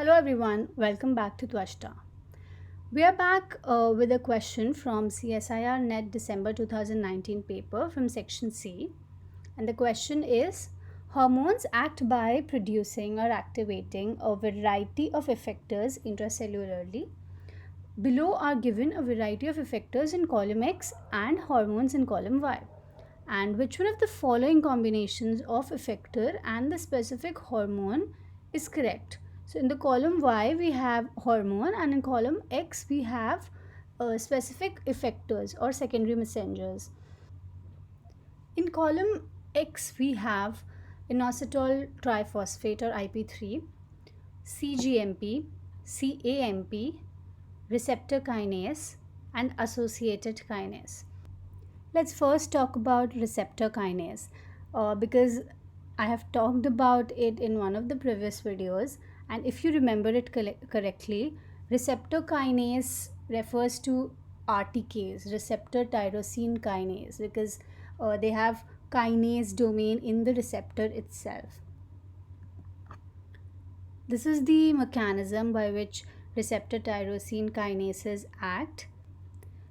Hello everyone, welcome back to Twashta. We are back with a question from CSIR NET December 2019 paper from section C. And the question is, hormones act by producing or activating a variety of effectors intracellularly. Below are given a variety of effectors in column X and hormones in column Y. And which one of the following combinations of effector and the specific hormone is correct? So in the column Y we have hormone, and in column X we have specific effectors or secondary messengers. In column X we have inositol triphosphate or IP3, CGMP, CAMP, receptor kinase, and associated kinase. Let's first talk about receptor kinase because I have talked about it in one of the previous videos, and if you remember it correctly, receptor kinase refers to RTKs, receptor tyrosine kinase, because they have kinase domain in the receptor itself. This is the mechanism by which receptor tyrosine kinases act.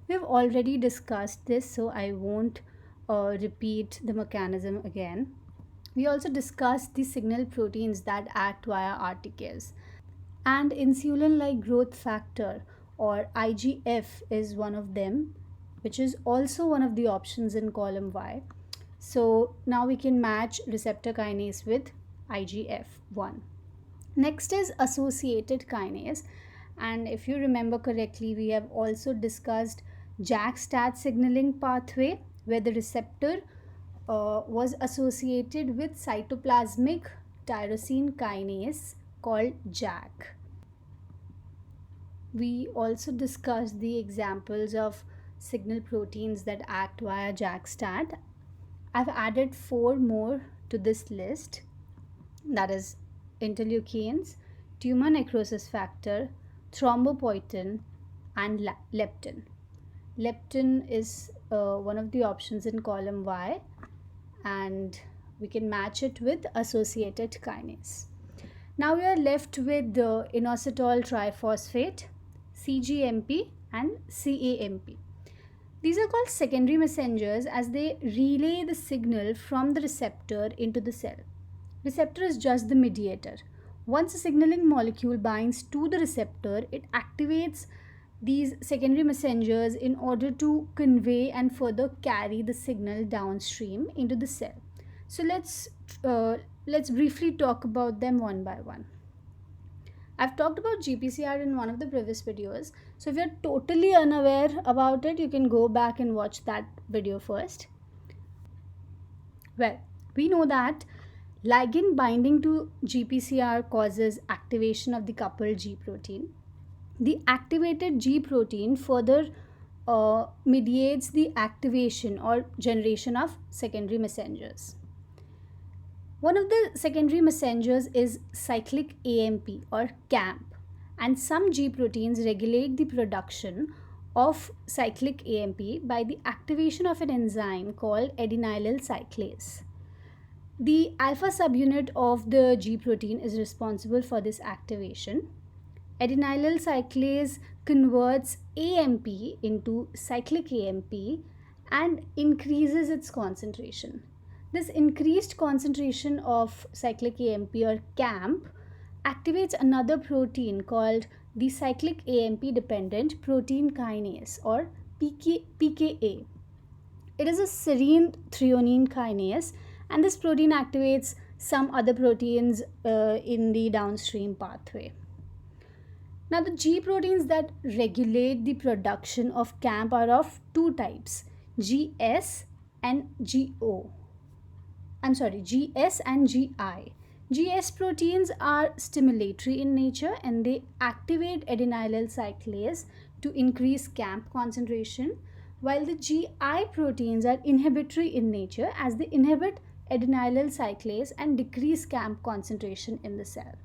We have already discussed this, so I won't repeat the mechanism again. We also discussed the signal proteins that act via RTKs. And insulin like growth factor or IGF is one of them, which is also one of the options in column Y. So now we can match receptor kinase with IGF-1. Next is associated kinase, and if you remember correctly, we have also discussed JAK-STAT signaling pathway where the receptor was associated with cytoplasmic tyrosine kinase called JAK. We also discussed the examples of signal proteins that act via JAK-STAT. I've added 4 more to this list, that is interleukins, tumor necrosis factor, thrombopoietin, and leptin. Leptin is one of the options in column Y, and we can match it with associated kinase. Now we are left with the inositol triphosphate, CGMP, and CAMP. These are called secondary messengers as they relay the signal from the receptor into the cell. Receptor is just the mediator. Once a signaling molecule binds to the receptor, it activates these secondary messengers in order to convey and further carry the signal downstream into the cell. So let's briefly talk about them one by one. I've talked about GPCR in one of the previous videos. So if you're totally unaware about it, you can go back and watch that video first. Well, we know that ligand binding to GPCR causes activation of the coupled G protein. The activated G protein further mediates the activation or generation of secondary messengers. One of the secondary messengers is cyclic AMP or CAMP, and some G proteins regulate the production of cyclic AMP by the activation of an enzyme called adenylyl cyclase. The alpha subunit of the G protein is responsible for this activation. Adenylyl cyclase converts AMP into cyclic AMP and increases its concentration. This increased concentration of cyclic AMP or CAMP activates another protein called the cyclic AMP dependent protein kinase or PKA. It is a serine threonine kinase, and this protein activates some other proteins in the downstream pathway. Now, the G proteins that regulate the production of CAMP are of two types, GS and GO. GS and GI. GS proteins are stimulatory in nature and they activate adenylyl cyclase to increase CAMP concentration, while the GI proteins are inhibitory in nature as they inhibit adenylyl cyclase and decrease CAMP concentration in the cell.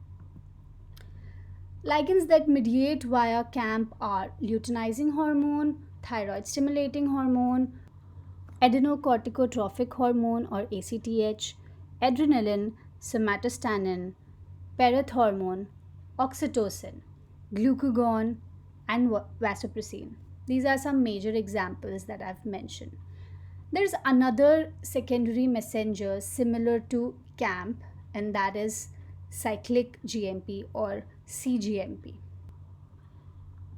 Ligands that mediate via CAMP are luteinizing hormone, thyroid stimulating hormone, adenocorticotrophic hormone or ACTH, adrenaline, somatostatin, parathormone, oxytocin, glucagon, and vasopressin. These are some major examples that I've mentioned. There's another secondary messenger similar to CAMP, and that is cyclic GMP or CGMP.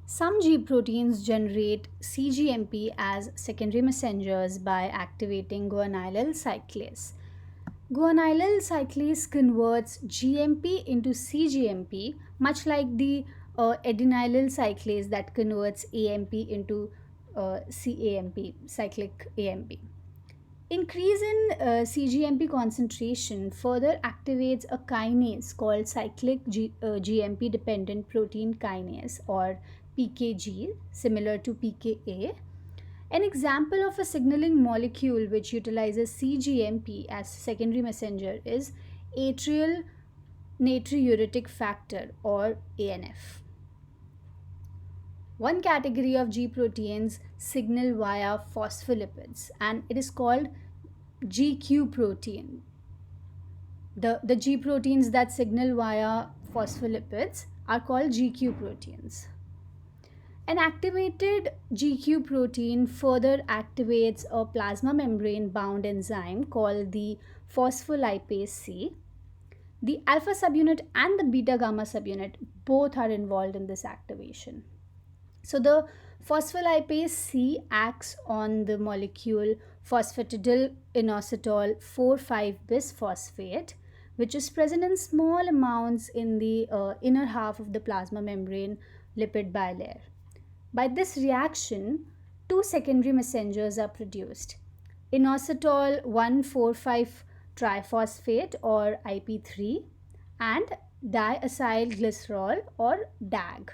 Some G proteins generate CGMP as secondary messengers by activating guanylyl cyclase. Guanylyl cyclase converts GMP into CGMP, much like the adenylyl cyclase that converts AMP into CAMP, cyclic AMP. Increase in CGMP concentration further activates a kinase called cyclic GMP dependent protein kinase or PKG, similar to PKA. An example of a signaling molecule which utilizes CGMP as secondary messenger is atrial natriuretic factor or ANF. One category of G proteins signal via phospholipids and it is called GQ protein. The G proteins that signal via phospholipids are called GQ proteins. An activated GQ protein further activates a plasma membrane bound enzyme called the phospholipase C. The alpha subunit and the beta gamma subunit both are involved in this activation. So the phospholipase C acts on the molecule phosphatidyl inositol 4,5-bisphosphate, which is present in small amounts in the inner half of the plasma membrane lipid bilayer. By this reaction, two secondary messengers are produced: inositol 1,4,5 triphosphate or IP3 and diacylglycerol or DAG.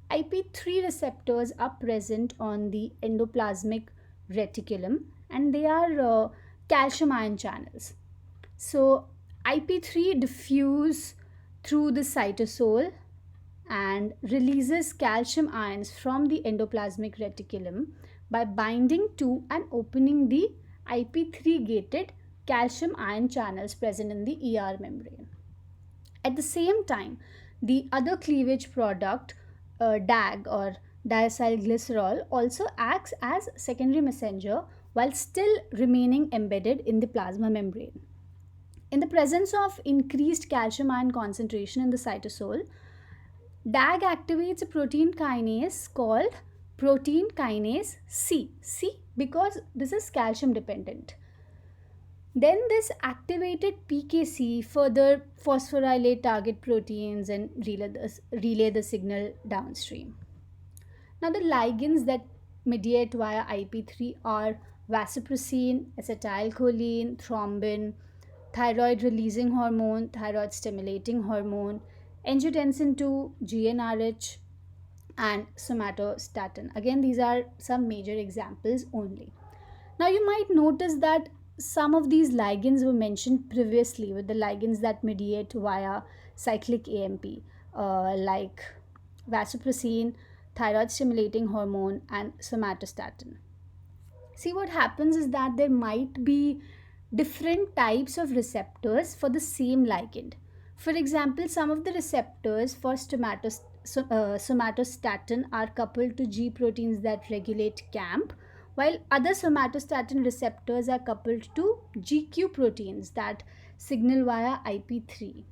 IP3 receptors are present on the endoplasmic reticulum and they are calcium ion channels. So IP3 diffuse through the cytosol and releases calcium ions from the endoplasmic reticulum by binding to and opening the IP3 gated calcium ion channels present in the ER membrane. At the same time, the other cleavage product, DAG or diacylglycerol, also acts as secondary messenger while still remaining embedded in the plasma membrane. In the presence of increased calcium ion concentration in the cytosol, DAG activates a protein kinase called protein kinase C. C because this is calcium dependent. Then this activated PKC further phosphorylate target proteins and relay the signal downstream. Now the ligands that mediate via IP3 are vasopressin, acetylcholine, thrombin, thyroid releasing hormone, thyroid stimulating hormone, angiotensin 2, GnRH, and somatostatin. Again, these are some major examples only. Now you might notice that some of these ligands were mentioned previously with the ligands that mediate via cyclic AMP, like vasopressin, thyroid stimulating hormone, and somatostatin. See, what happens is that there might be different types of receptors for the same ligand. For example, some of the receptors for somatostatin are coupled to G proteins that regulate CAMP, while other somatostatin receptors are coupled to GQ proteins that signal via IP3.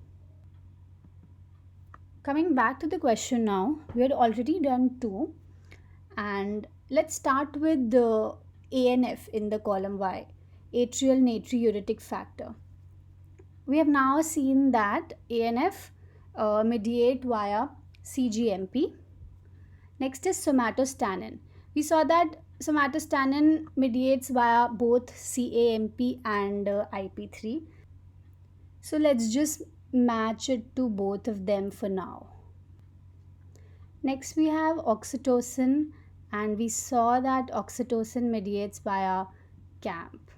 Coming back to the question now, we had already done two, and let's start with the ANF in the column Y, atrial natriuretic factor. We have now seen that ANF mediate via CGMP. Next is somatostatin. We saw that somatostatin mediates via both CAMP and IP3. So let's just match it to both of them for now. Next we have oxytocin, and we saw that oxytocin mediates via CAMP.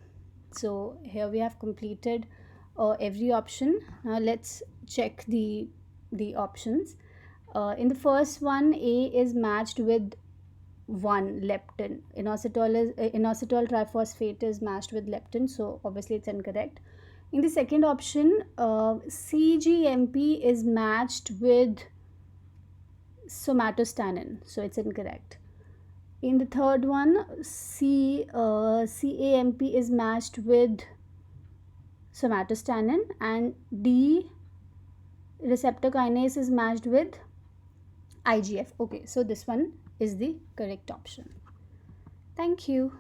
So here we have completed every option. Now let's check the options. In the first one, A is matched with 1 leptin. Inositol triphosphate is matched with leptin, so obviously it's incorrect. In the second option, CGMP is matched with somatostatin, so it's incorrect. In the third one, CAMP is matched with somatostatin, and D, receptor kinase, is matched with IGF. Okay, so this one is the correct option. Thank you.